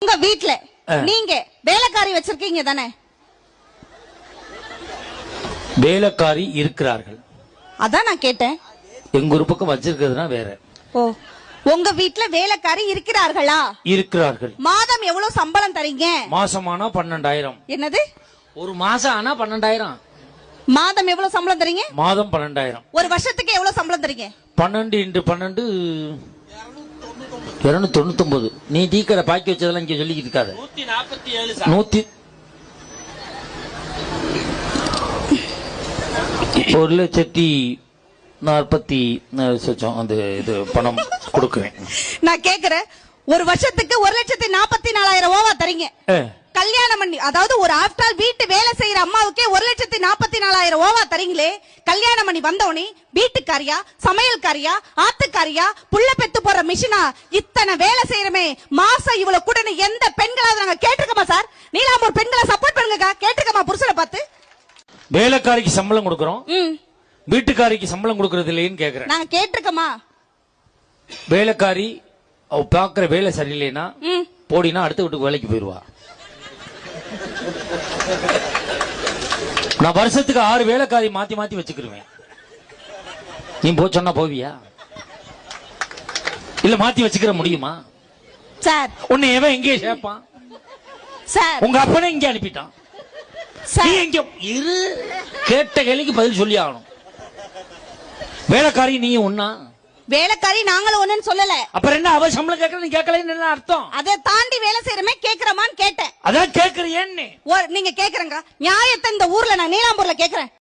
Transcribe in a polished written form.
உங்க வீட்ல நீங்க வேலைக்காரி வச்சிருக்கீங்க தானே? வேலைக்காரி இருக்கிறார்கள். அதான் நான் கேட்டேன். எங்க ஒரு பக்கம் வச்சிருக்கிறதுனா வேற. ஓ, உங்க வீட்ல வேலைக்காரி இருக்கிறார்களா? இருக்கிறார்கள். மாதம் எவ்வளவு சம்பளம் தரீங்க? மாசமானா 12,000. என்னது? ஒரு மாசம் ஆனா 12,000. மாதம் எவ்வளவு சம்பளம் தரீங்க? மாதம் 12,000. ஒரு வருஷத்துக்கு எவ்வளவு சம்பளம் தரீங்க? 12 × 12 299. நீ டீக்கரை பாக்கி வச்சதெல்லாம் இங்க சொல்லிக்கிட்டு இருக்காத. 147 1,40,000 அந்த இது பணம் கொடுக்குறேன். நான் கேக்குறேன், ஒரு வருஷத்துக்கு 1,44,000 ஓவா தரீங்க. கல்யாணம் பண்ணி, அதாவது ஒரு ஆஃப்டர் ஆல் வீட்டு வேலை செய்யற அம்மாவுக்கே 1,44,000 ஓவா தரீங்களே. கல்யாணம் பண்ணி வந்தோனே வீட்டுக்காரியா, சமையல்காரியா, ஆத்துக்காரியா, புள்ள பெத்து போற மிஷினா, இத்தனை வேலை செய்யறமே, மாசம் இவ்வளவு கூட எந்த பெண்களாவது நாங்க கேட்டிருக்கோமா சார்? நீலாம்பூர் பெண்களை சப்போர்ட் பண்ணுங்க, கேட்டிருக்கோமா புருஷனை பார்த்து? வேலைக்காரிக்கு சம்பளம் கொடுக்கறோம், வீட்டுக்காரிக்கு சம்பளம் கொடுக்கறது இல்லைன்னு கேக்குறேன். நாங்க கேட்டிருக்கோமா? வேலைக்காரி அவ பாக்குற வேலை சரியில்லைன்னா போடினா அடுத்த வீட்டுக்கு வேலைக்கு போயிருவா. நான் வருஷத்துக்கு 6 வேலைக்காரி மாத்தி மாத்தி வச்சுக்கிருவேன். நீ போ சொன்னா போவியா? இல்ல மாத்தி வச்சுக்கிற முடியுமா சார்? உன்னை எவன் எங்கே சேர்ப்பான் சார்? உங்க அப்பனே இங்க அனுப்பிட்டான். நீ எங்க இரு, கேட்ட கேள்விக்கு பதில் சொல்லி ஆகணும். வேலைக்காரி நீ ஒன்னா? வேலைக்காரி நாங்களும் ஒண்ணுன்னு சொல்லல. அப்புறம் என்ன அவ சம்பளம் கேட்கற, நீ கேட்கலன்னு அர்த்தம்? அதை தாண்டி வேலை செய்யறமே கேக்குறமான்னு கேட்டேன். அதான் கேக்குறேன்னு நீங்க கேக்குறங்க நியாயத்தை இந்த ஊர்ல நான் நீலாம்பூர்ல கேக்குறேன்.